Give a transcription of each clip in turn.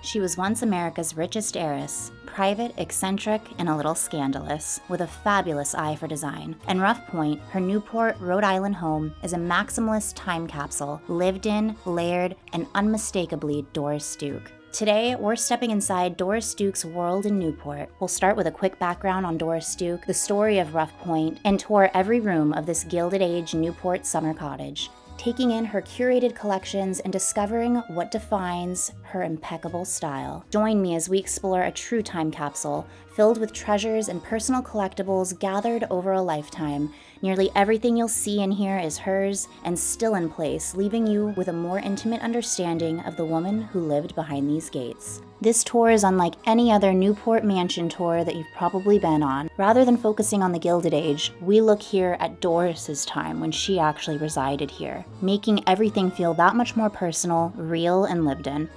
She was once America's richest heiress, private, eccentric, and a little scandalous, with a fabulous eye for design. And Rough Point, her Newport, Rhode Island home, is a maximalist time capsule, lived in, layered, and unmistakably Doris Duke. Today, we're stepping inside Doris Duke's world in Newport. We'll start with a quick background on Doris Duke, the story of Rough Point, and tour every room of this Gilded Age Newport summer cottage, taking in her curated collections and discovering what defines her impeccable style. Join me as we explore a true time capsule filled with treasures and personal collectibles gathered over a lifetime. Nearly everything you'll see and hear is hers and still in place, leaving you with a more intimate understanding of the woman who lived behind these gates. This tour is unlike any other Newport mansion tour that you've probably been on. Rather than focusing on the Gilded Age, we look here at Doris's time when she actually resided here, making everything feel that much more personal, real, and lived in.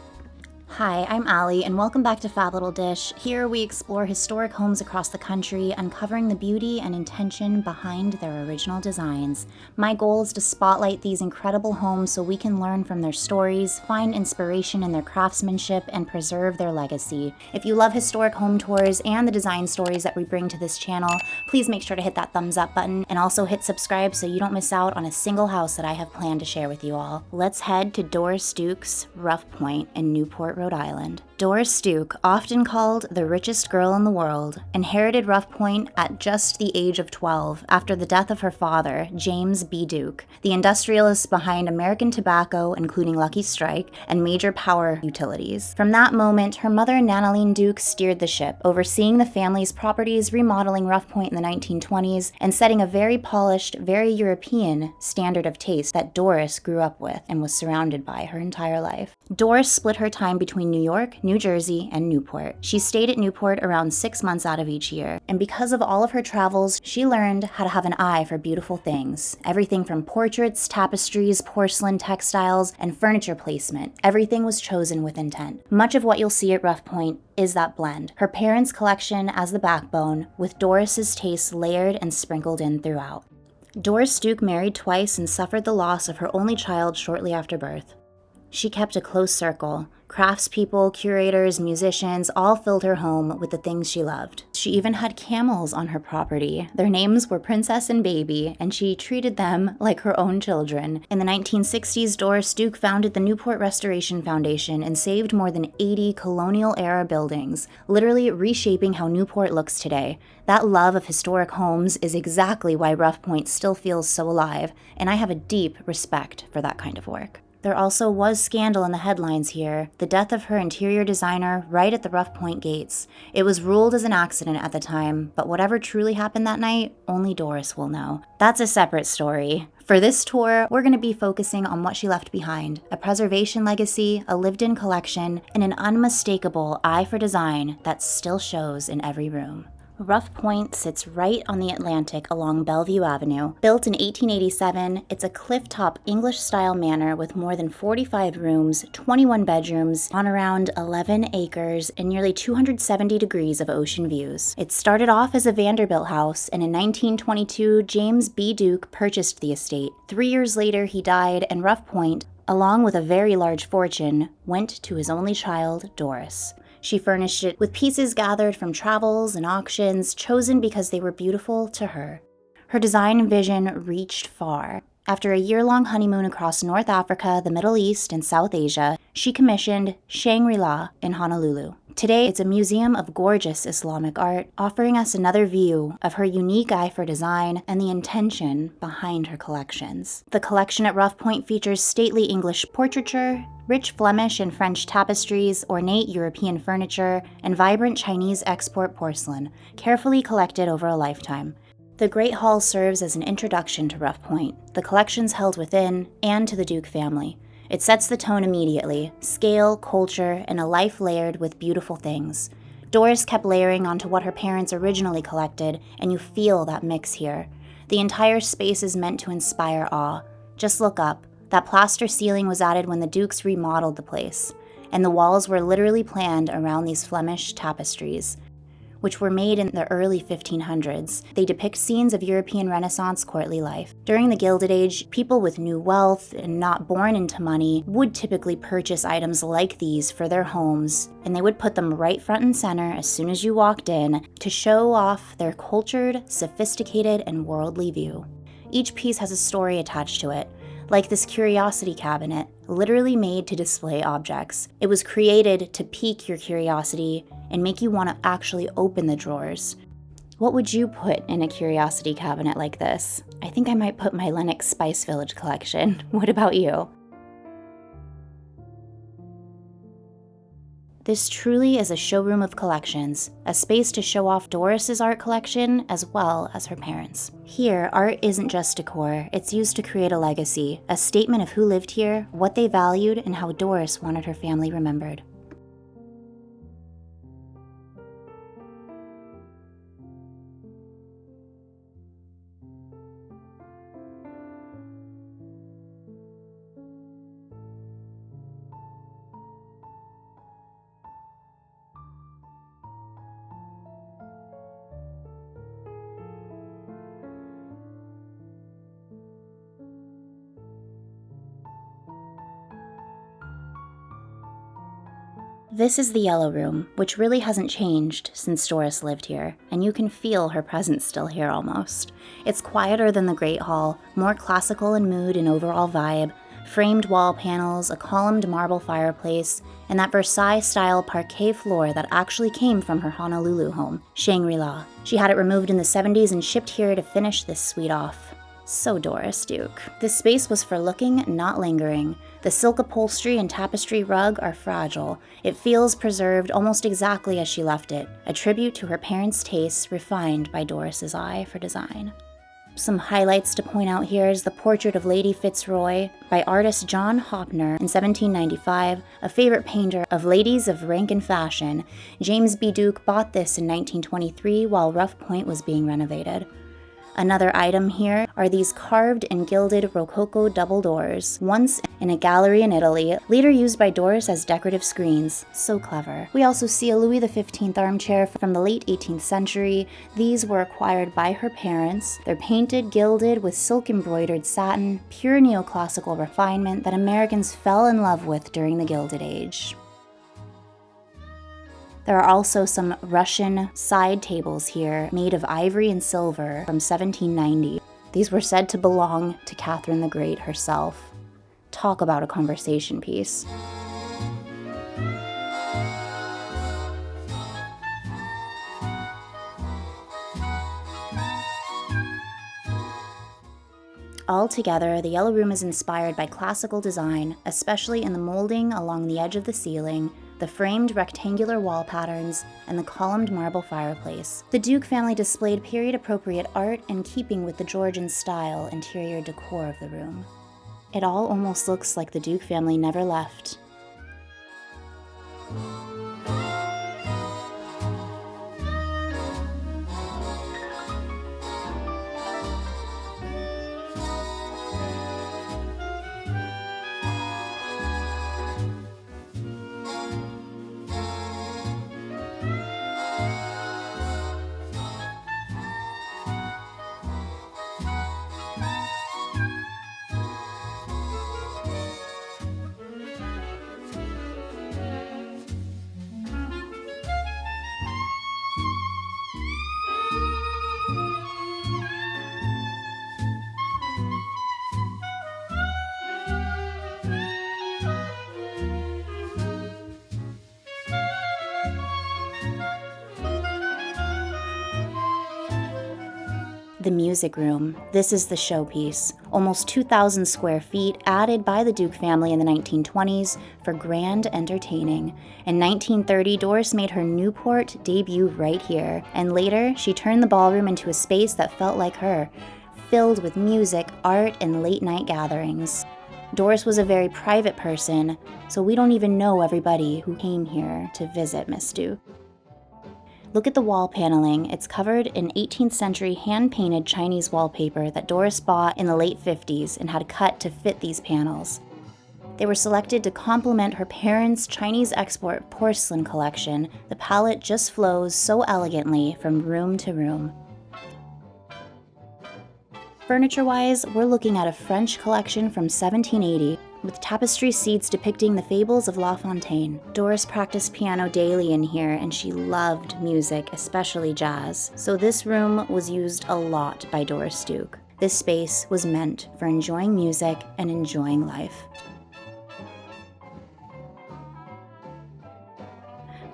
Hi, I'm Allie, and welcome back to Fab Little Dish. Here we explore historic homes across the country, uncovering the beauty and intention behind their original designs. My goal is to spotlight these incredible homes so we can learn from their stories, find inspiration in their craftsmanship, and preserve their legacy. If you love historic home tours and the design stories that we bring to this channel, please make sure to hit that thumbs up button and also hit subscribe so you don't miss out on a single house that I have planned to share with you all. Let's head to Doris Duke's Rough Point in Newport, Rhode Island. Doris Duke, often called the richest girl in the world, inherited Rough Point at just the age of 12 after the death of her father, James B. Duke, the industrialist behind American tobacco, including Lucky Strike, and major power utilities. From that moment, her mother, Nanaline Duke, steered the ship, overseeing the family's properties, remodeling Rough Point in the 1920s, and setting a very polished, very European standard of taste that Doris grew up with and was surrounded by her entire life. Doris split her time between New York, New Jersey, and Newport. She stayed at Newport around 6 months out of each year, and because of all of her travels, she learned how to have an eye for beautiful things. Everything from portraits, tapestries, porcelain, textiles, and furniture placement. Everything was chosen with intent. Much of what you'll see at Rough Point is that blend. Her parents' collection as the backbone, with Doris's tastes layered and sprinkled in throughout. Doris Duke married twice and suffered the loss of her only child shortly after birth. She kept a close circle. Craftspeople, curators, musicians all filled her home with the things she loved. She even had camels on her property. Their names were Princess and Baby, and she treated them like her own children. In the 1960s, Doris Duke founded the Newport Restoration Foundation and saved more than 80 colonial-era buildings, literally reshaping how Newport looks today. That love of historic homes is exactly why Rough Point still feels so alive, and I have a deep respect for that kind of work. There also was scandal in the headlines here, the death of her interior designer right at the Rough Point gates. It was ruled as an accident at the time, but whatever truly happened that night, only Doris will know. That's a separate story. For this tour, we're going to be focusing on what she left behind, a preservation legacy, a lived-in collection, and an unmistakable eye for design that still shows in every room. Rough Point sits right on the Atlantic along Bellevue Avenue. Built in 1887, it's a cliff-top English-style manor with more than 45 rooms, 21 bedrooms, on around 11 acres, and nearly 270 degrees of ocean views. It started off as a Vanderbilt house, and in 1922, James B. Duke purchased the estate. 3 years later, he died, and Rough Point, along with a very large fortune, went to his only child, Doris. She furnished it with pieces gathered from travels and auctions, chosen because they were beautiful to her. Her design and vision reached far. After a year-long honeymoon across North Africa, the Middle East, and South Asia, she commissioned Shangri-La in Honolulu. Today, it's a museum of gorgeous Islamic art, offering us another view of her unique eye for design and the intention behind her collections. The collection at Rough Point features stately English portraiture, rich Flemish and French tapestries, ornate European furniture, and vibrant Chinese export porcelain, carefully collected over a lifetime. The Great Hall serves as an introduction to Rough Point, the collections held within, and to the Duke family. It sets the tone immediately: scale, culture, and a life layered with beautiful things. Doris kept layering onto what her parents originally collected, and you feel that mix here. The entire space is meant to inspire awe. Just look up. That plaster ceiling was added when the Dukes remodeled the place, and the walls were literally planned around these Flemish tapestries. which were made in the early 1500s. They depict scenes of European Renaissance courtly life. During the Gilded Age, people with new wealth and not born into money would typically purchase items like these for their homes, and they would put them right front and center as soon as you walked in to show off their cultured, sophisticated, and worldly view. Each piece has a story attached to it, like this curiosity cabinet, literally made to display objects. It was created to pique your curiosity and make you want to actually open the drawers. What would you put in a curiosity cabinet like this? I think I might put my Lenox Spice Village collection. What about you? This truly is a showroom of collections, a space to show off Doris's art collection as well as her parents'. Here, art isn't just decor, it's used to create a legacy, a statement of who lived here, what they valued, and how Doris wanted her family remembered. This is the yellow room, which really hasn't changed since Doris lived here, and you can feel her presence still here almost. It's quieter than the Great Hall, more classical in mood and overall vibe, framed wall panels, a columned marble fireplace, and that Versailles-style parquet floor that actually came from her Honolulu home, Shangri-La. She had it removed in the 70s and shipped here to finish this suite off. So Doris Duke. This space was for looking, not lingering. The silk upholstery and tapestry rug are fragile. It feels preserved almost exactly as she left it, a tribute to her parents' tastes refined by Doris's eye for design. Some highlights to point out here is the portrait of Lady Fitzroy by artist John Hopner in 1795, a favorite painter of ladies of rank and fashion. James B. Duke bought this in 1923 while Rough Point was being renovated. Another item here are these carved and gilded Rococo double doors, once in a gallery in Italy, later used by Doris as decorative screens. So clever. We also see a Louis XV armchair from the late 18th century. These were acquired by her parents. They're painted, gilded with silk embroidered satin, pure neoclassical refinement that Americans fell in love with during the Gilded Age. There are also some Russian side tables here made of ivory and silver from 1790. These were said to belong to Catherine the Great herself. Talk about a conversation piece. Altogether, the Yellow Room is inspired by classical design, especially in the molding along the edge of the ceiling, the framed rectangular wall patterns, and the columned marble fireplace. The Duke family displayed period-appropriate art in keeping with the Georgian style interior decor of the room. It all almost looks like the Duke family never left. The music room. This is the showpiece. Almost 2,000 square feet added by the Duke family in the 1920s for grand entertaining. In 1930, Doris made her Newport debut right here, and later she turned the ballroom into a space that felt like her, filled with music, art, and late-night gatherings. Doris was a very private person, so we don't even know everybody who came here to visit Miss Duke. Look at the wall paneling. It's covered in 18th century hand-painted Chinese wallpaper that Doris bought in the late 50s and had cut to fit these panels. They were selected to complement her parents' Chinese export porcelain collection. The palette just flows so elegantly from room to room. Furniture-wise, we're looking at a French collection from 1780, with tapestry seats depicting the fables of La Fontaine. Doris practiced piano daily in here, and she loved music, especially jazz, so this room was used a lot by Doris Duke. This space was meant for enjoying music and enjoying life.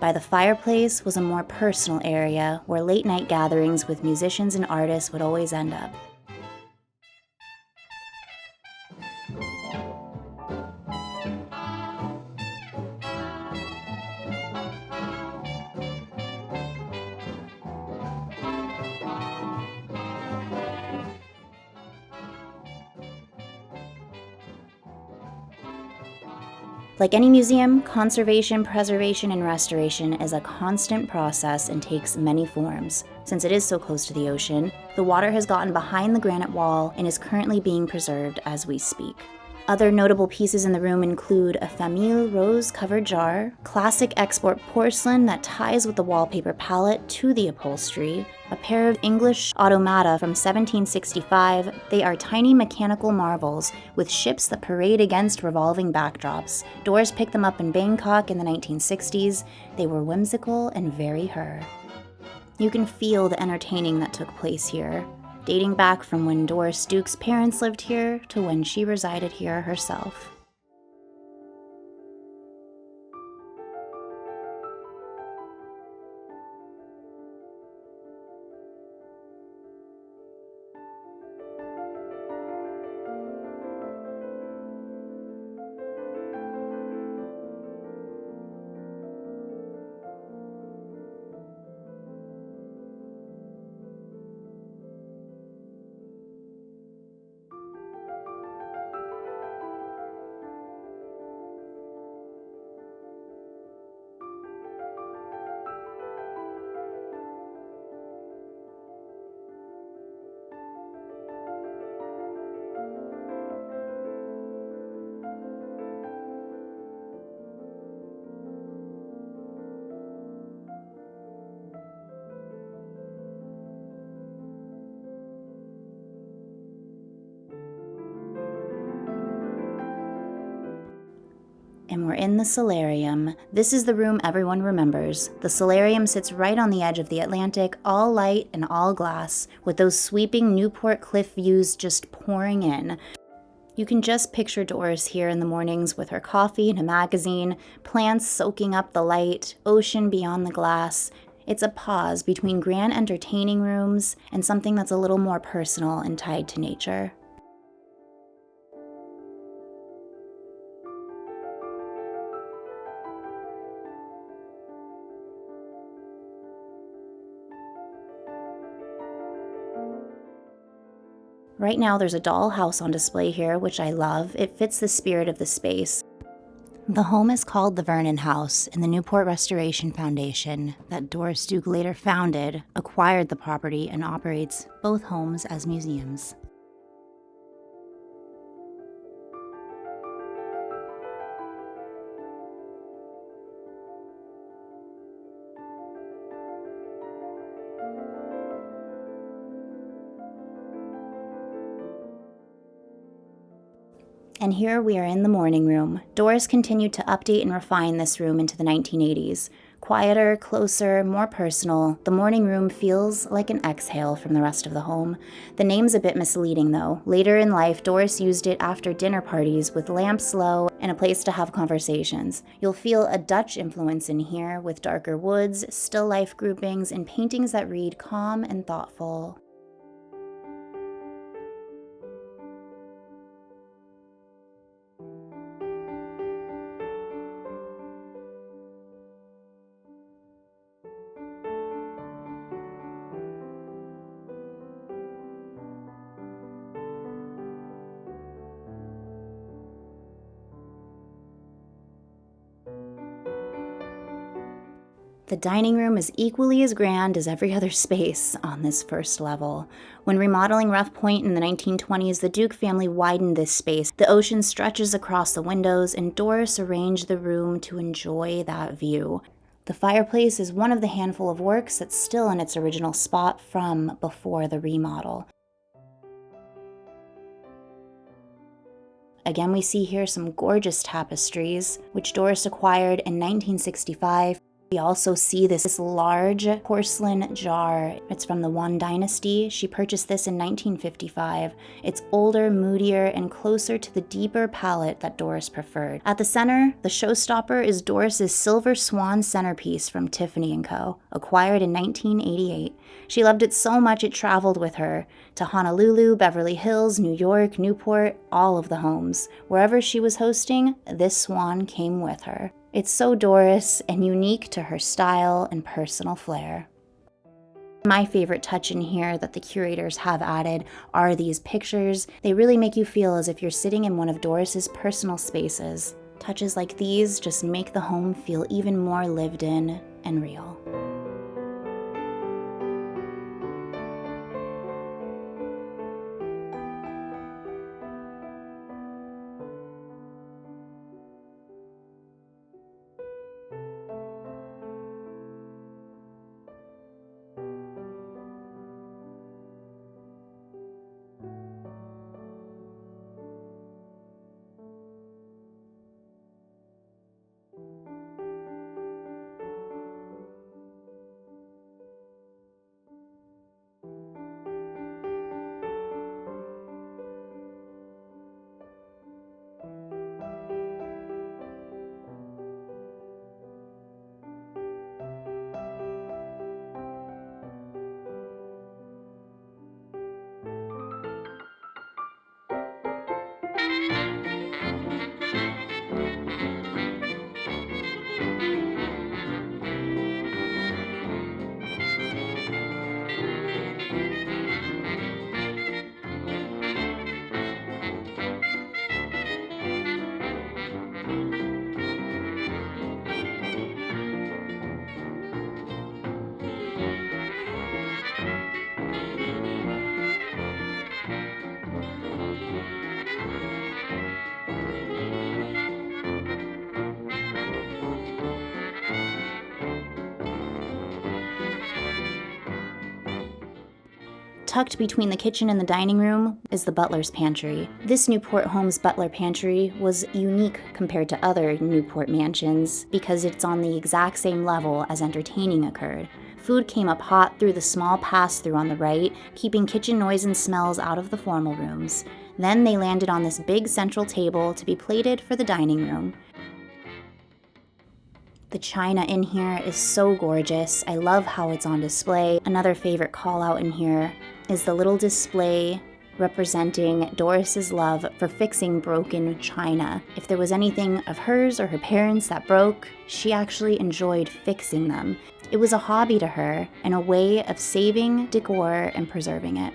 By the fireplace was a more personal area where late-night gatherings with musicians and artists would always end up. Like any museum, conservation, preservation, and restoration is a constant process and takes many forms. Since it is so close to the ocean, the water has gotten behind the granite wall and is currently being preserved as we speak. Other notable pieces in the room include a famille rose-covered jar, classic export porcelain that ties with the wallpaper palette to the upholstery, a pair of English automata from 1765. They are tiny mechanical marvels with ships that parade against revolving backdrops. Doris picked them up in Bangkok in the 1960s. They were whimsical and very her. You can feel the entertaining that took place here, dating back from when Doris Duke's parents lived here to when she resided here herself. And we're in the Solarium. This is the room everyone remembers. The Solarium sits right on the edge of the Atlantic, all light and all glass, with those sweeping Newport cliff views just pouring in. You can just picture Doris here in the mornings with her coffee and a magazine, plants soaking up the light, ocean beyond the glass. It's a pause between grand entertaining rooms and something that's a little more personal and tied to nature. Right now there's a doll house on display here, which I love. It fits the spirit of the space. The home is called the Vernon House, and the Newport Restoration Foundation, that Doris Duke later founded, acquired the property and operates both homes as museums. And here we are in the morning room. Doris continued to update and refine this room into the 1980s. Quieter, closer, more personal, the morning room feels like an exhale from the rest of the home. The name's a bit misleading though. Later in life, Doris used it after dinner parties with lamps low and a place to have conversations. You'll feel a Dutch influence in here with darker woods, still life groupings, and paintings that read calm and thoughtful. The dining room is equally as grand as every other space on this first level. When remodeling Rough Point in the 1920s, the Duke family widened this space. The ocean stretches across the windows, and Doris arranged the room to enjoy that view. The fireplace is one of the handful of works that's still in its original spot from before the remodel. Again, we see here some gorgeous tapestries, which Doris acquired in 1965. We also see this large porcelain jar. It's from the Yuan dynasty. She purchased this in 1955. It's older, moodier, and closer to the deeper palette that Doris preferred. At the center, the showstopper is Doris's silver swan centerpiece from Tiffany & Co., acquired in 1988. She loved it so much it traveled with her to Honolulu, Beverly Hills, New York, Newport, all of the homes. Wherever she was hosting, this swan came with her. It's so Doris and unique to her style and personal flair. My favorite touch in here that the curators have added are these pictures. They really make you feel as if you're sitting in one of Doris's personal spaces. Touches like these just make the home feel even more lived in and real. Tucked between the kitchen and the dining room is the Butler's Pantry. This Newport home's Butler Pantry was unique compared to other Newport mansions because it's on the exact same level as entertaining occurred. Food came up hot through the small pass-through on the right, keeping kitchen noise and smells out of the formal rooms. Then they landed on this big central table to be plated for the dining room. The china in here is so gorgeous. I love how it's on display. Another favorite call out in here is the little display representing Doris's love for fixing broken china. If there was anything of hers or her parents that broke, she actually enjoyed fixing them. It was a hobby to her and a way of saving decor and preserving it.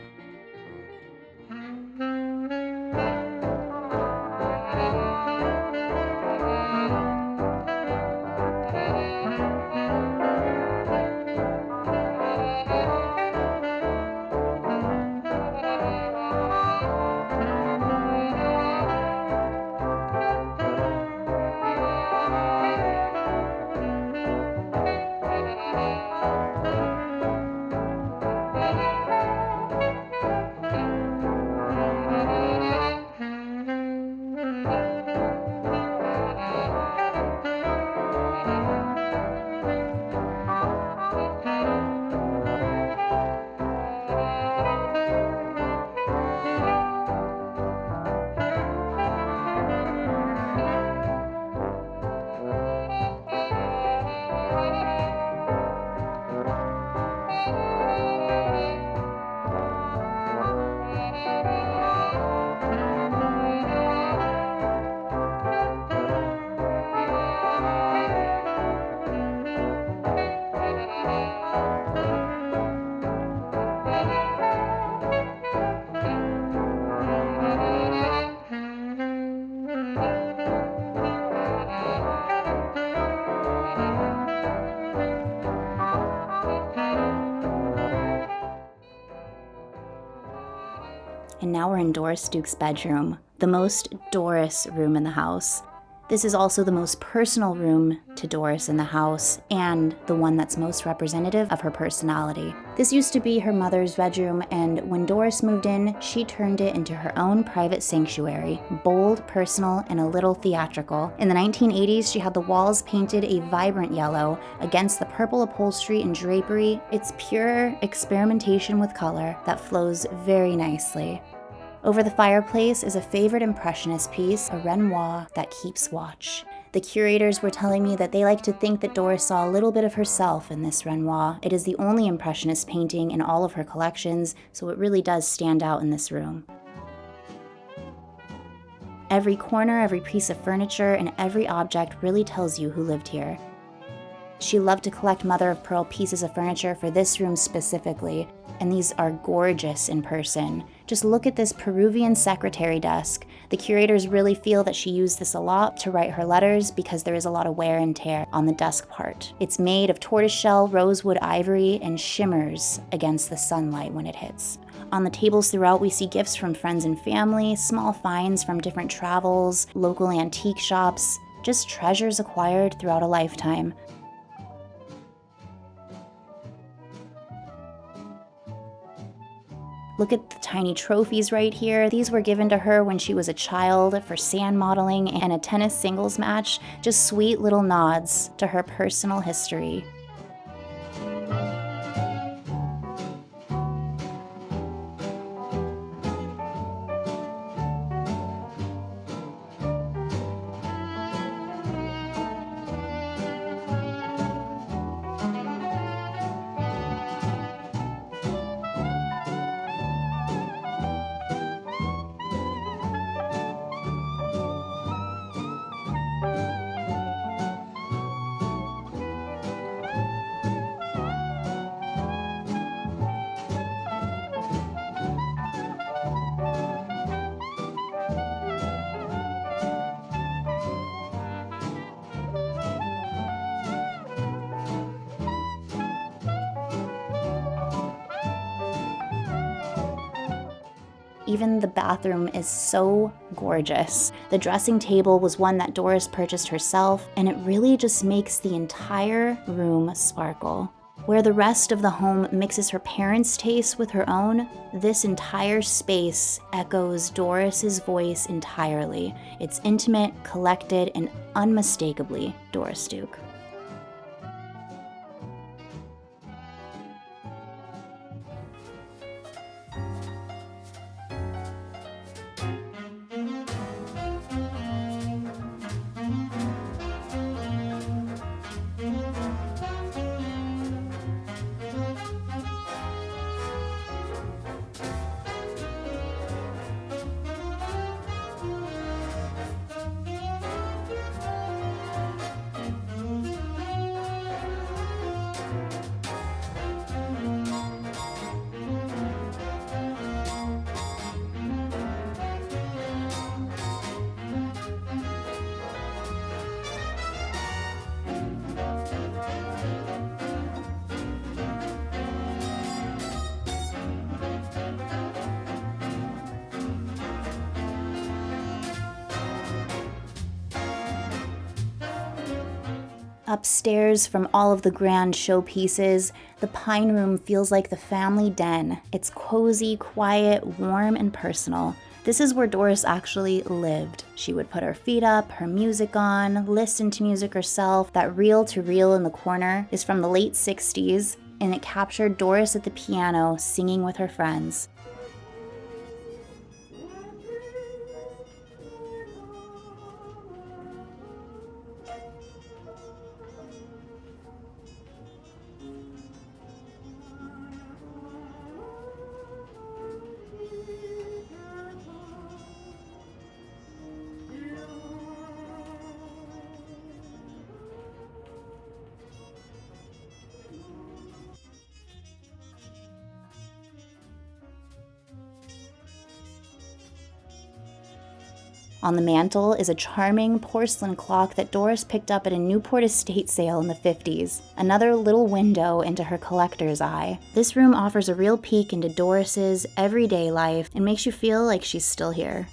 now we're in Doris Duke's bedroom, the most Doris room in the house. This is also the most personal room to Doris in the house, and the one that's most representative of her personality. This used to be her mother's bedroom, and when Doris moved in, she turned it into her own private sanctuary, bold, personal, and a little theatrical. In the 1980s, she had the walls painted a vibrant yellow against the purple upholstery and drapery. It's pure experimentation with color that flows very nicely. Over the fireplace is a favorite Impressionist piece, a Renoir that keeps watch. The curators were telling me that they like to think that Doris saw a little bit of herself in this Renoir. It is the only Impressionist painting in all of her collections, so it really does stand out in this room. Every corner, every piece of furniture, and every object really tells you who lived here. She loved to collect mother-of-pearl pieces of furniture for this room specifically, and these are gorgeous in person. Just look at this Peruvian secretary desk. The curators really feel that she used this a lot to write her letters because there is a lot of wear and tear on the desk part. It's made of tortoiseshell, rosewood ivory, and shimmers against the sunlight when it hits. On the tables throughout, we see gifts from friends and family, small finds from different travels, local antique shops, just treasures acquired throughout a lifetime. Look at the tiny trophies right here. These were given to her when she was a child for sand modeling and a tennis singles match. Just sweet little nods to her personal history. Even the bathroom is so gorgeous. The dressing table was one that Doris purchased herself, and it really just makes the entire room sparkle. Where the rest of the home mixes her parents' taste with her own, this entire space echoes Doris's voice entirely. It's intimate, collected, and unmistakably Doris Duke. Upstairs, from all of the grand showpieces, the Pine Room feels like the family den. It's cozy, quiet, warm, and personal. This is where Doris actually lived. She would put her feet up, her music on, listen to music herself. That reel-to-reel in the corner is from the late 60s, and it captured Doris at the piano singing with her friends. On the mantel is a charming porcelain clock that Doris picked up at a Newport estate sale in the 50s, another little window into her collector's eye. This room offers a real peek into Doris's everyday life and makes you feel like she's still here.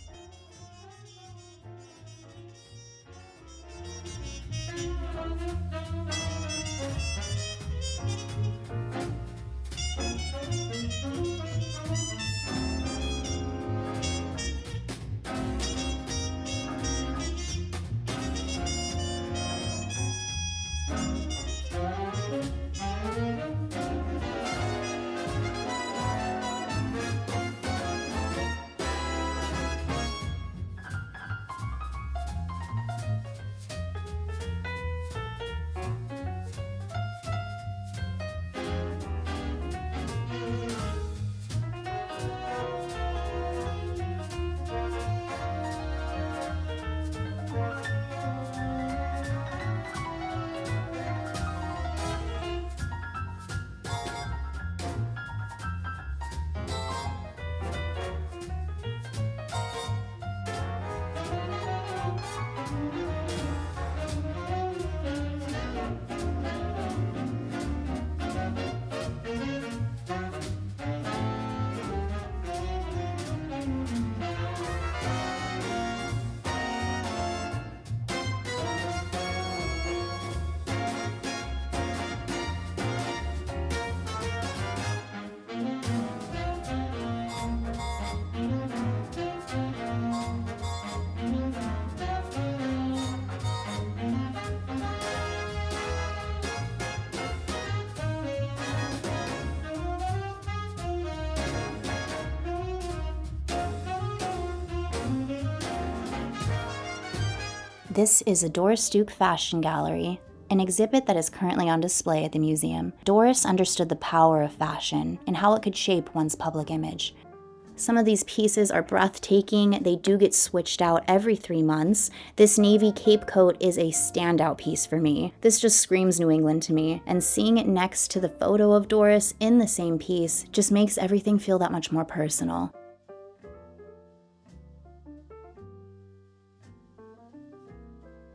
This is a Doris Duke fashion gallery, an exhibit that is currently on display at the museum. Doris understood the power of fashion and how it could shape one's public image. Some of these pieces are breathtaking. They do get switched out every 3 months. This navy cape coat is a standout piece for me. This just screams New England to me, and seeing it next to the photo of Doris in the same piece just makes everything feel that much more personal.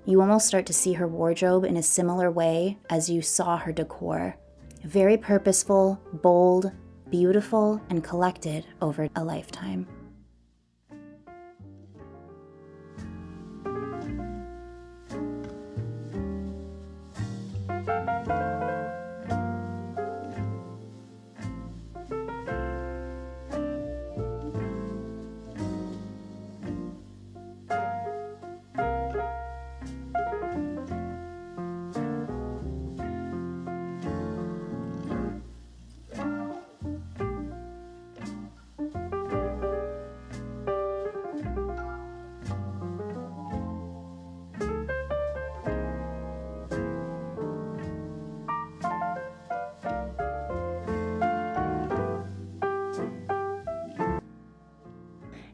You almost start to see her wardrobe in a similar way as you saw her decor. Very purposeful, bold, beautiful, and collected over a lifetime.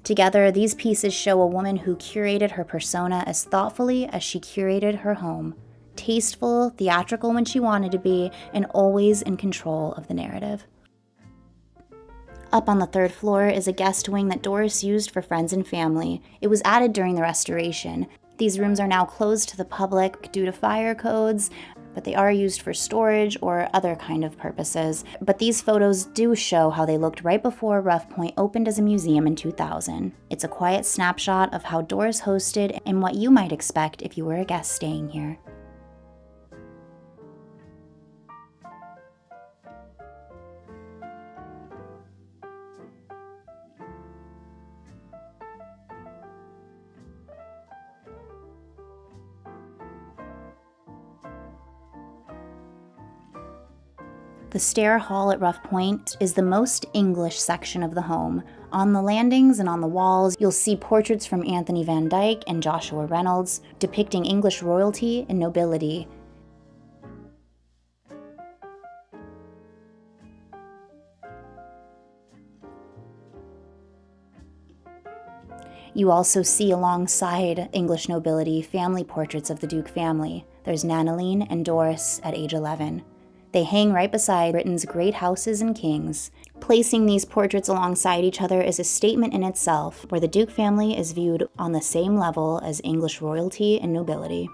Together, these pieces show a woman who curated her persona as thoughtfully as she curated her home. Tasteful, theatrical when she wanted to be, and always in control of the narrative. Up on the 3rd floor is a guest wing that Doris used for friends and family. It was added during the restoration. These rooms are now closed to the public due to fire codes, but they are used for storage or other kind of purposes. But these photos do show how they looked right before Rough Point opened as a museum in 2000. It's a quiet snapshot of how Doris hosted and what you might expect if you were a guest staying here. The Stair Hall at Rough Point is the most English section of the home. On the landings and on the walls, you'll see portraits from Anthony Van Dyck and Joshua Reynolds, depicting English royalty and nobility. You also see alongside English nobility family portraits of the Duke family. There's Nanaline and Doris at age 11. They hang right beside Britain's great houses and kings. Placing these portraits alongside each other is a statement in itself, where the Duke family is viewed on the same level as English royalty and nobility.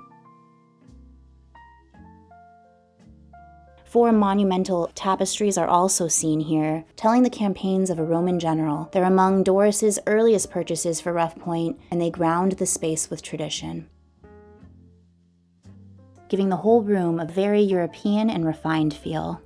4 monumental tapestries are also seen here, telling the campaigns of a Roman general. They're among Doris's earliest purchases for Rough Point, and they ground the space with tradition, giving the whole room a very European and refined feel.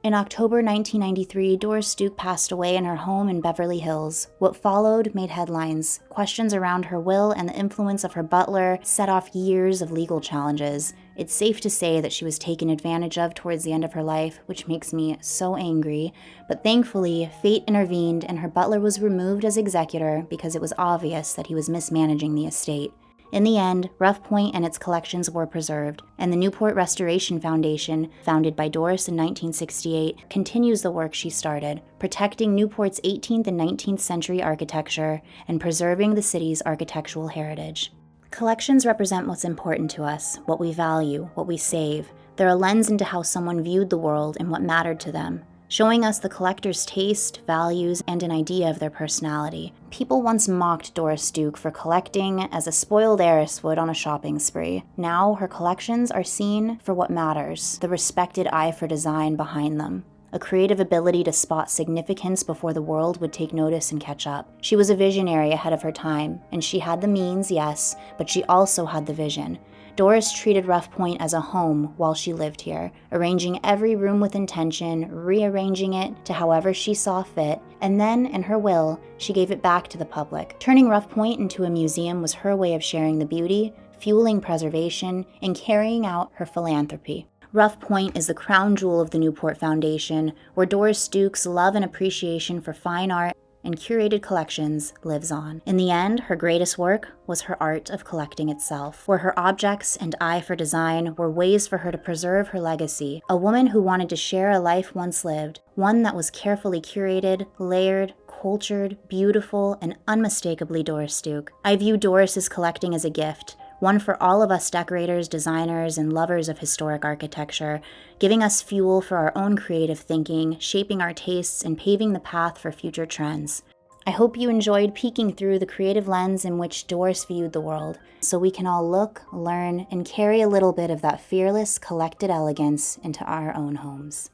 In October 1993, Doris Duke passed away in her home in Beverly Hills. What followed made headlines. Questions around her will and the influence of her butler set off years of legal challenges. It's safe to say that she was taken advantage of towards the end of her life, which makes me so angry. But thankfully, fate intervened and her butler was removed as executor because it was obvious that he was mismanaging the estate. In the end, Rough Point and its collections were preserved, and the Newport Restoration Foundation, founded by Doris in 1968, continues the work she started, protecting Newport's 18th and 19th century architecture and preserving the city's architectural heritage. Collections represent what's important to us, what we value, what we save. They're a lens into how someone viewed the world and what mattered to them, showing us the collector's taste, values, and an idea of their personality. People once mocked Doris Duke for collecting as a spoiled heiress would on a shopping spree. Now, her collections are seen for what matters, the respected eye for design behind them, a creative ability to spot significance before the world would take notice and catch up. She was a visionary ahead of her time, and she had the means, yes, but she also had the vision. Doris treated Rough Point as a home while she lived here, arranging every room with intention, rearranging it to however she saw fit, and then, in her will, she gave it back to the public. Turning Rough Point into a museum was her way of sharing the beauty, fueling preservation, and carrying out her philanthropy. Rough Point is the crown jewel of the Newport Foundation, where Doris Duke's love and appreciation for fine art and curated collections lives on. In the end, her greatest work was her art of collecting itself, where her objects and eye for design were ways for her to preserve her legacy, a woman who wanted to share a life once lived, one that was carefully curated, layered, cultured, beautiful, and unmistakably Doris Duke. I view Doris's collecting as a gift, one for all of us decorators, designers, and lovers of historic architecture, giving us fuel for our own creative thinking, shaping our tastes, and paving the path for future trends. I hope you enjoyed peeking through the creative lens in which Doris viewed the world, so we can all look, learn, and carry a little bit of that fearless, collected elegance into our own homes.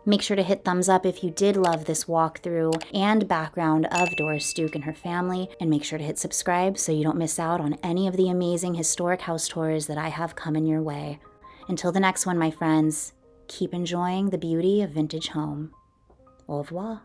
Make sure to hit thumbs up if you did love this walkthrough and background of Doris Duke and her family, and make sure to hit subscribe so you don't miss out on any of the amazing historic house tours that I have coming your way. Until the next one, my friends, keep enjoying the beauty of vintage home. Au revoir.